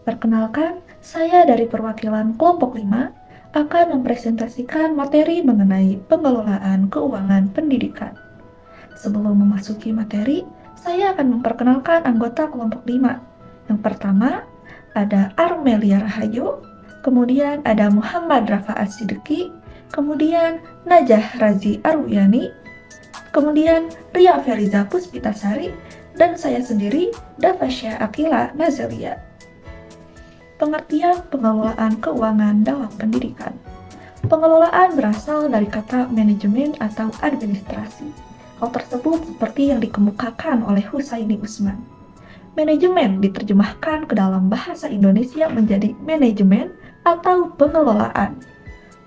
Perkenalkan, saya dari perwakilan kelompok 5 akan mempresentasikan materi mengenai pengelolaan keuangan pendidikan. Sebelum memasuki materi, saya akan memperkenalkan anggota kelompok 5. Yang pertama, ada Armelia Rahayu, kemudian ada Muhammad Rafa Siddiqui, kemudian Najah Razi Arwiyani, kemudian Ria Feriza Puspitasari, dan saya sendiri, Dafasya Akila Nazalia. Pengertian pengelolaan keuangan dalam pendidikan. Pengelolaan berasal dari kata manajemen atau administrasi. Hal tersebut seperti yang dikemukakan oleh Husaini Usman. Manajemen diterjemahkan ke dalam bahasa Indonesia menjadi manajemen atau pengelolaan.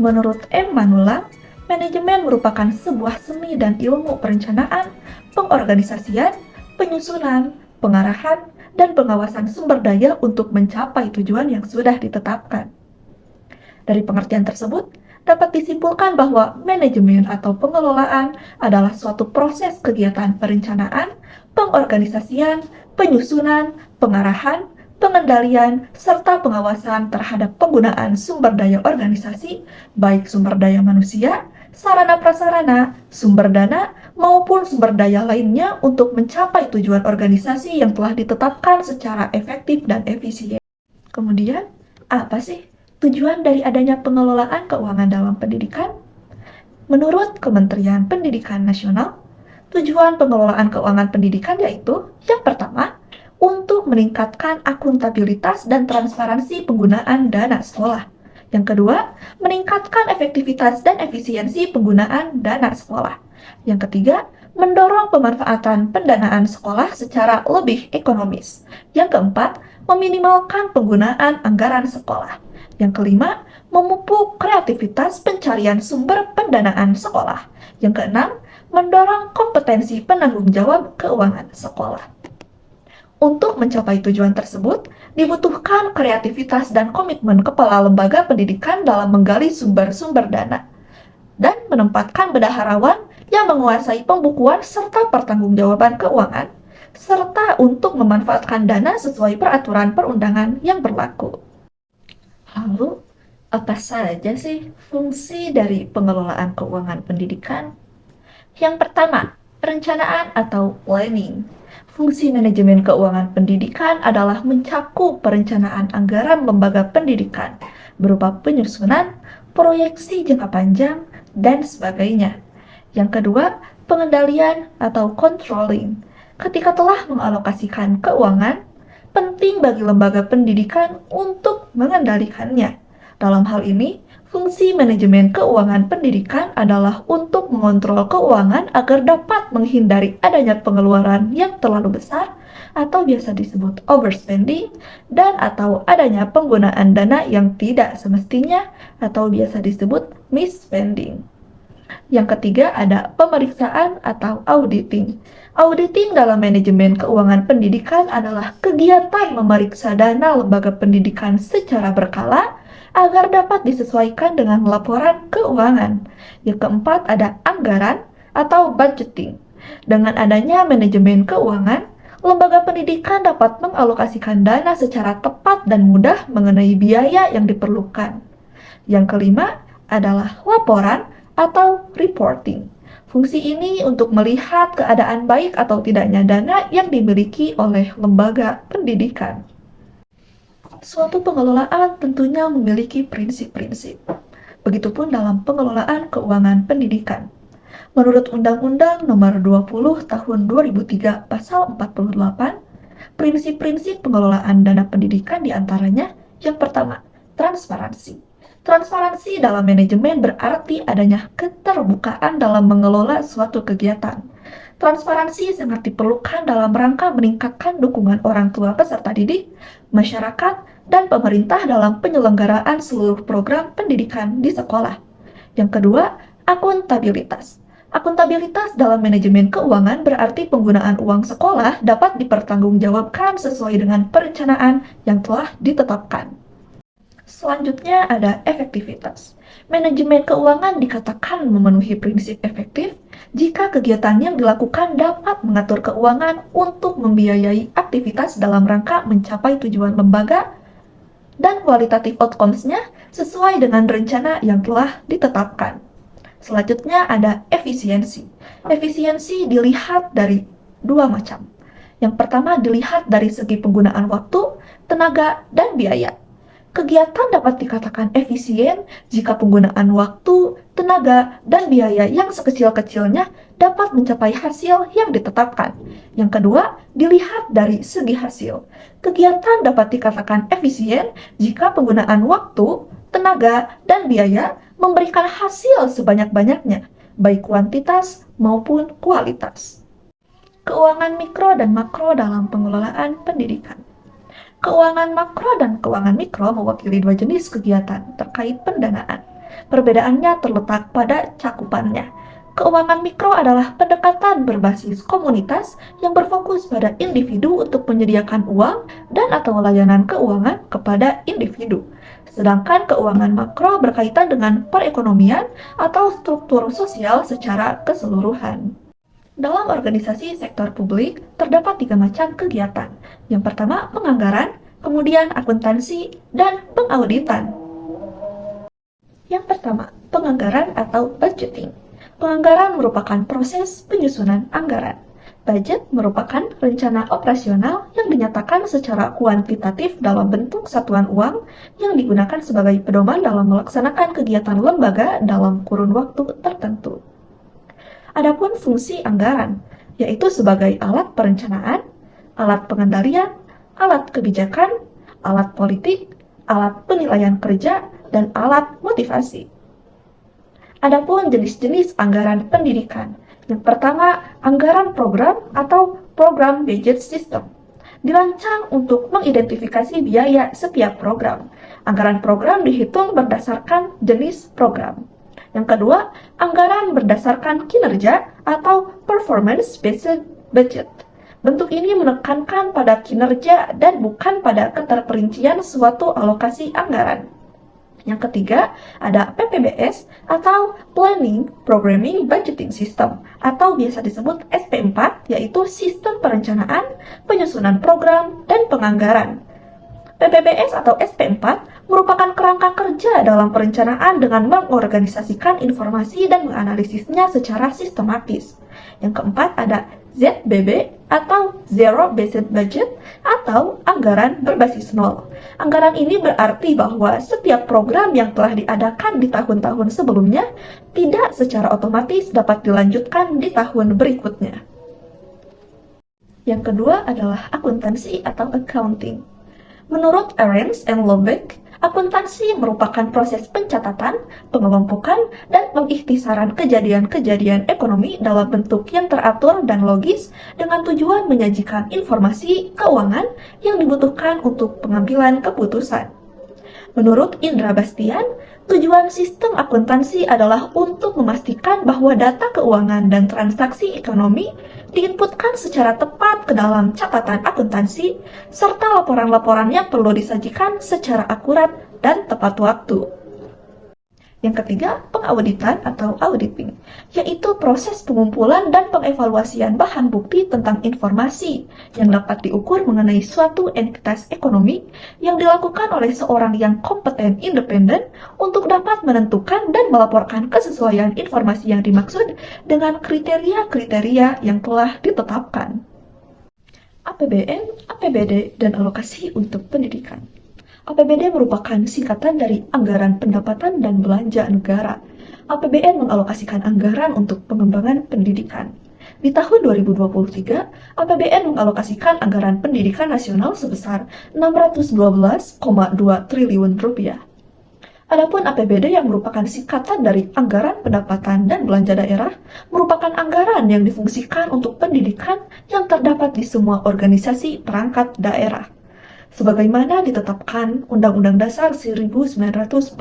Menurut M. Manulang, manajemen merupakan sebuah seni dan ilmu perencanaan, pengorganisasian, penyusunan, pengarahan, dan pengawasan sumber daya untuk mencapai tujuan yang sudah ditetapkan. Dari pengertian tersebut, dapat disimpulkan bahwa manajemen atau pengelolaan adalah suatu proses kegiatan perencanaan, pengorganisasian, penyusunan, pengarahan, pengendalian, serta pengawasan terhadap penggunaan sumber daya organisasi, baik sumber daya manusia, sarana prasarana, sumber dana, maupun sumber daya lainnya untuk mencapai tujuan organisasi yang telah ditetapkan secara efektif dan efisien. Kemudian, apa sih tujuan dari adanya pengelolaan keuangan dalam pendidikan? Menurut Kementerian Pendidikan Nasional, tujuan pengelolaan keuangan pendidikan yaitu yang pertama, untuk meningkatkan akuntabilitas dan transparansi penggunaan dana sekolah. Yang kedua, meningkatkan efektivitas dan efisiensi penggunaan dana sekolah. Yang ketiga, mendorong pemanfaatan pendanaan sekolah secara lebih ekonomis. Yang keempat, meminimalkan penggunaan anggaran sekolah. Yang kelima, memupuk kreativitas pencarian sumber pendanaan sekolah. Yang keenam, mendorong kompetensi penanggung jawab keuangan sekolah. Untuk mencapai tujuan tersebut, dibutuhkan kreativitas dan komitmen kepala lembaga pendidikan dalam menggali sumber-sumber dana dan menempatkan bendaharawan yang menguasai pembukuan serta pertanggungjawaban keuangan, serta untuk memanfaatkan dana sesuai peraturan perundangan yang berlaku. Lalu, apa saja sih fungsi dari pengelolaan keuangan pendidikan? Yang pertama, perencanaan atau planning. Fungsi manajemen keuangan pendidikan adalah mencakup perencanaan anggaran lembaga pendidikan berupa penyusunan, proyeksi jangka panjang, dan sebagainya. Yang kedua, pengendalian atau controlling. Ketika telah mengalokasikan keuangan, penting bagi lembaga pendidikan untuk mengendalikannya. Dalam hal ini, fungsi manajemen keuangan pendidikan adalah untuk mengontrol keuangan agar dapat menghindari adanya pengeluaran yang terlalu besar atau biasa disebut overspending dan atau adanya penggunaan dana yang tidak semestinya atau biasa disebut misspending. Yang ketiga ada pemeriksaan atau auditing. Auditing dalam manajemen keuangan pendidikan adalah kegiatan memeriksa dana lembaga pendidikan secara berkala agar dapat disesuaikan dengan laporan keuangan. Yang keempat ada anggaran atau budgeting. Dengan adanya manajemen keuangan, lembaga pendidikan dapat mengalokasikan dana secara tepat dan mudah mengenai biaya yang diperlukan. Yang kelima adalah laporan atau reporting. Fungsi ini untuk melihat keadaan baik atau tidaknya dana yang dimiliki oleh lembaga pendidikan. Suatu pengelolaan tentunya memiliki prinsip-prinsip. Begitupun dalam pengelolaan keuangan pendidikan. Menurut Undang-Undang Nomor 20 Tahun 2003 Pasal 48, prinsip-prinsip pengelolaan dana pendidikan diantaranya yang pertama, transparansi. Transparansi dalam manajemen berarti adanya keterbukaan dalam mengelola suatu kegiatan. Transparansi sangat diperlukan dalam rangka meningkatkan dukungan orang tua peserta didik, masyarakat, dan pemerintah dalam penyelenggaraan seluruh program pendidikan di sekolah. Yang kedua, akuntabilitas. Akuntabilitas dalam manajemen keuangan berarti penggunaan uang sekolah dapat dipertanggungjawabkan sesuai dengan perencanaan yang telah ditetapkan. Selanjutnya ada efektivitas. Manajemen keuangan dikatakan memenuhi prinsip efektif jika kegiatan yang dilakukan dapat mengatur keuangan untuk membiayai aktivitas dalam rangka mencapai tujuan lembaga dan kualitatif outcomes-nya sesuai dengan rencana yang telah ditetapkan. Selanjutnya ada efisiensi. Efisiensi dilihat dari dua macam. Yang pertama dilihat dari segi penggunaan waktu, tenaga, dan biaya. Kegiatan dapat dikatakan efisien jika penggunaan waktu, tenaga, dan biaya yang sekecil-kecilnya dapat mencapai hasil yang ditetapkan. Yang kedua, dilihat dari segi hasil. Kegiatan dapat dikatakan efisien jika penggunaan waktu, tenaga, dan biaya memberikan hasil sebanyak-banyaknya, baik kuantitas maupun kualitas. Keuangan mikro dan makro dalam pengelolaan pendidikan. Keuangan makro dan keuangan mikro mewakili dua jenis kegiatan terkait pendanaan. Perbedaannya terletak pada cakupannya. Keuangan mikro adalah pendekatan berbasis komunitas yang berfokus pada individu untuk menyediakan uang dan atau layanan keuangan kepada individu. Sedangkan keuangan makro berkaitan dengan perekonomian atau struktur sosial secara keseluruhan. Dalam organisasi sektor publik, terdapat 3 macam kegiatan. Yang pertama, penganggaran, kemudian akuntansi, dan pengauditan. Yang pertama, penganggaran atau budgeting. Penganggaran merupakan proses penyusunan anggaran. Budget merupakan rencana operasional yang dinyatakan secara kuantitatif dalam bentuk satuan uang yang digunakan sebagai pedoman dalam melaksanakan kegiatan lembaga dalam kurun waktu tertentu. Adapun fungsi anggaran, yaitu sebagai alat perencanaan, alat pengendalian, alat kebijakan, alat politik, alat penilaian kerja, dan alat motivasi. Adapun jenis-jenis anggaran pendidikan. Yang pertama, anggaran program atau program budget system. Dirancang untuk mengidentifikasi biaya setiap program. Anggaran program dihitung berdasarkan jenis program. Yang kedua, anggaran berdasarkan kinerja atau performance-based budget. Bentuk ini menekankan pada kinerja dan bukan pada keterperincian suatu alokasi anggaran. Yang ketiga, ada PPBS atau Planning, Programming, Budgeting System atau biasa disebut SP4, yaitu Sistem Perencanaan, Penyusunan Program, dan Penganggaran. PPBS atau SP4 merupakan kerangka kerja dalam perencanaan dengan mengorganisasikan informasi dan menganalisisnya secara sistematis. Yang keempat ada ZBB atau Zero Based Budget atau anggaran berbasis nol. Anggaran ini berarti bahwa setiap program yang telah diadakan di tahun-tahun sebelumnya tidak secara otomatis dapat dilanjutkan di tahun berikutnya. Yang kedua adalah akuntansi atau accounting. Menurut Ahrens and Lobeck, akuntansi merupakan proses pencatatan, pengelompokan, dan pengikhtisaran kejadian-kejadian ekonomi dalam bentuk yang teratur dan logis dengan tujuan menyajikan informasi keuangan yang dibutuhkan untuk pengambilan keputusan. Menurut Indra Bastian, tujuan sistem akuntansi adalah untuk memastikan bahwa data keuangan dan transaksi ekonomi diinputkan secara tepat ke dalam catatan akuntansi, serta laporan-laporannya perlu disajikan secara akurat dan tepat waktu. Yang ketiga, pengauditan atau auditing, yaitu proses pengumpulan dan pengevaluasian bahan bukti tentang informasi yang dapat diukur mengenai suatu entitas ekonomi yang dilakukan oleh seorang yang kompeten independen untuk dapat menentukan dan melaporkan kesesuaian informasi yang dimaksud dengan kriteria-kriteria yang telah ditetapkan. APBN, APBD, dan alokasi untuk pendidikan. APBD merupakan singkatan dari Anggaran Pendapatan dan Belanja Negara. APBN mengalokasikan anggaran untuk pengembangan pendidikan. Di tahun 2023, APBN mengalokasikan anggaran pendidikan nasional sebesar 612,2 triliun rupiah. Adapun APBD yang merupakan singkatan dari Anggaran Pendapatan dan Belanja Daerah merupakan anggaran yang difungsikan untuk pendidikan yang terdapat di semua organisasi perangkat daerah. Sebagaimana ditetapkan Undang-Undang Dasar 1945,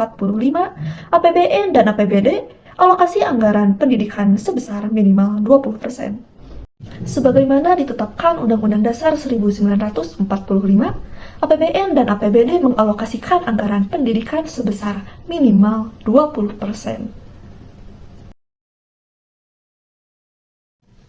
APBN dan APBD alokasi anggaran pendidikan sebesar minimal 20%. Sebagaimana ditetapkan Undang-Undang Dasar 1945, APBN dan APBD mengalokasikan anggaran pendidikan sebesar minimal 20%.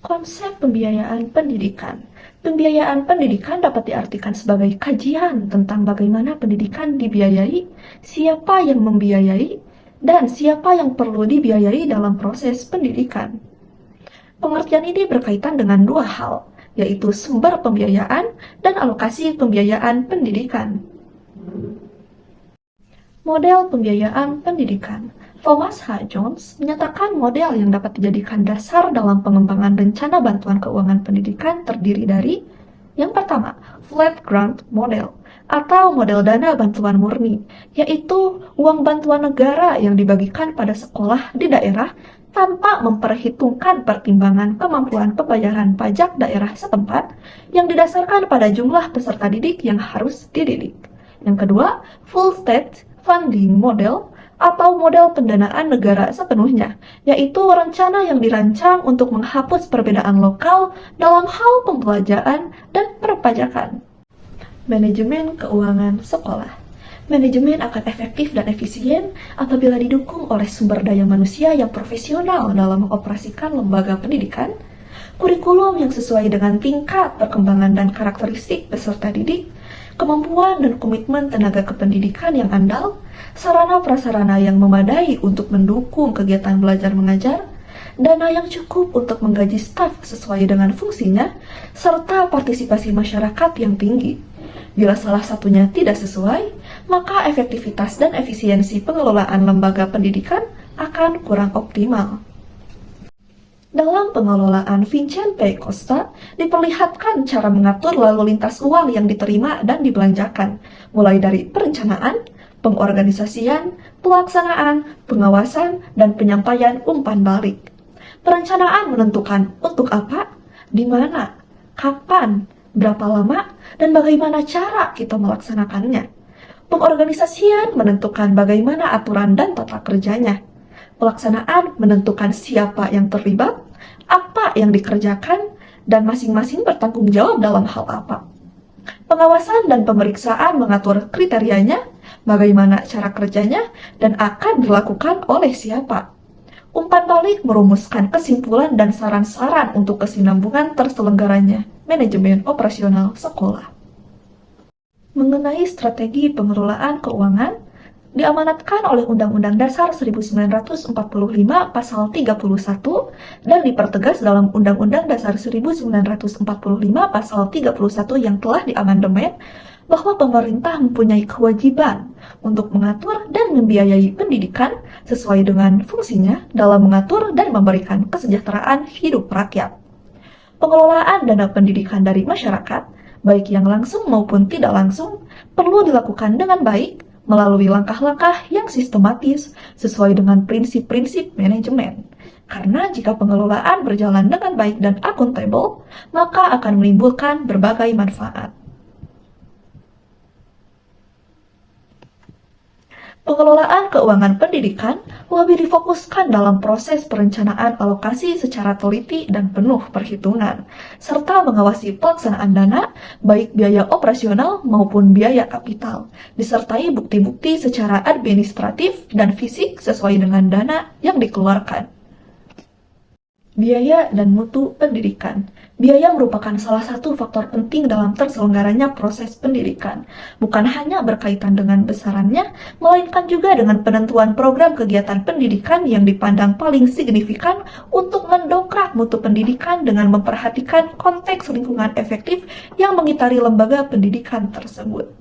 Konsep pembiayaan pendidikan. Pembiayaan pendidikan dapat diartikan sebagai kajian tentang bagaimana pendidikan dibiayai, siapa yang membiayai, dan siapa yang perlu dibiayai dalam proses pendidikan. Pengertian ini berkaitan dengan dua hal, yaitu sumber pembiayaan dan alokasi pembiayaan pendidikan. Model pembiayaan pendidikan. Thomas H. Jones menyatakan model yang dapat dijadikan dasar dalam pengembangan rencana bantuan keuangan pendidikan terdiri dari yang pertama, flat grant model atau model dana bantuan murni, yaitu uang bantuan negara yang dibagikan pada sekolah di daerah tanpa memperhitungkan pertimbangan kemampuan pembayaran pajak daerah setempat yang didasarkan pada jumlah peserta didik yang harus dididik. Yang kedua, full state funding model atau model pendanaan negara sepenuhnya, yaitu rencana yang dirancang untuk menghapus perbedaan lokal dalam hal pembelanjaan dan perpajakan. Manajemen keuangan sekolah. Manajemen akan efektif dan efisien apabila didukung oleh sumber daya manusia yang profesional dalam mengoperasikan lembaga pendidikan, kurikulum yang sesuai dengan tingkat perkembangan dan karakteristik peserta didik, kemampuan dan komitmen tenaga kependidikan yang andal, sarana prasarana yang memadai untuk mendukung kegiatan belajar mengajar, dana yang cukup untuk menggaji staf sesuai dengan fungsinya, serta partisipasi masyarakat yang tinggi. Bila salah satunya tidak sesuai, maka efektivitas dan efisiensi pengelolaan lembaga pendidikan akan kurang optimal. Dalam pengelolaan Vincent P. Costa, diperlihatkan cara mengatur lalu lintas uang yang diterima dan dibelanjakan, mulai dari perencanaan, pengorganisasian, pelaksanaan, pengawasan, dan penyampaian umpan balik. Perencanaan menentukan untuk apa, di mana, kapan, berapa lama, dan bagaimana cara kita melaksanakannya. Pengorganisasian menentukan bagaimana aturan dan tata kerjanya. Pelaksanaan menentukan siapa yang terlibat, apa yang dikerjakan, dan masing-masing bertanggung jawab dalam hal apa. Pengawasan dan pemeriksaan mengatur kriterianya, bagaimana cara kerjanya, dan akan dilakukan oleh siapa. Umpan balik merumuskan kesimpulan dan saran-saran untuk kesinambungan terselenggaranya manajemen operasional sekolah. Mengenai strategi pengelolaan keuangan, diamanatkan oleh Undang-Undang Dasar 1945 Pasal 31 dan dipertegas dalam Undang-Undang Dasar 1945 Pasal 31 yang telah diamandemen bahwa pemerintah mempunyai kewajiban untuk mengatur dan membiayai pendidikan sesuai dengan fungsinya dalam mengatur dan memberikan kesejahteraan hidup rakyat. Pengelolaan dana pendidikan dari masyarakat, baik yang langsung maupun tidak langsung, perlu dilakukan dengan baik melalui langkah-langkah yang sistematis sesuai dengan prinsip-prinsip manajemen. Karena jika pengelolaan berjalan dengan baik dan akuntabel, maka akan menimbulkan berbagai manfaat. Pengelolaan keuangan pendidikan lebih difokuskan dalam proses perencanaan alokasi secara teliti dan penuh perhitungan, serta mengawasi pelaksanaan dana, baik biaya operasional maupun biaya kapital, disertai bukti-bukti secara administratif dan fisik sesuai dengan dana yang dikeluarkan. Biaya dan mutu pendidikan. Biaya merupakan salah satu faktor penting dalam terselenggaranya proses pendidikan, bukan hanya berkaitan dengan besarannya, melainkan juga dengan penentuan program kegiatan pendidikan yang dipandang paling signifikan untuk mendongkrak mutu pendidikan dengan memperhatikan konteks lingkungan efektif yang mengitari lembaga pendidikan tersebut.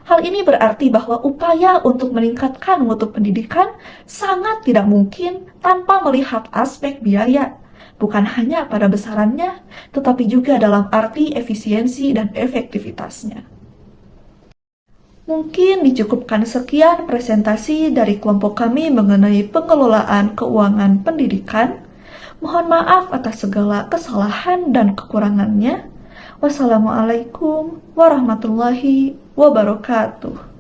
Hal ini berarti bahwa upaya untuk meningkatkan mutu pendidikan sangat tidak mungkin tanpa melihat aspek biaya, bukan hanya pada besarannya, tetapi juga dalam arti efisiensi dan efektivitasnya. Mungkin dicukupkan sekian presentasi dari kelompok kami mengenai pengelolaan keuangan pendidikan. Mohon maaf atas segala kesalahan dan kekurangannya. Wassalamualaikum warahmatullahi wabarakatuh.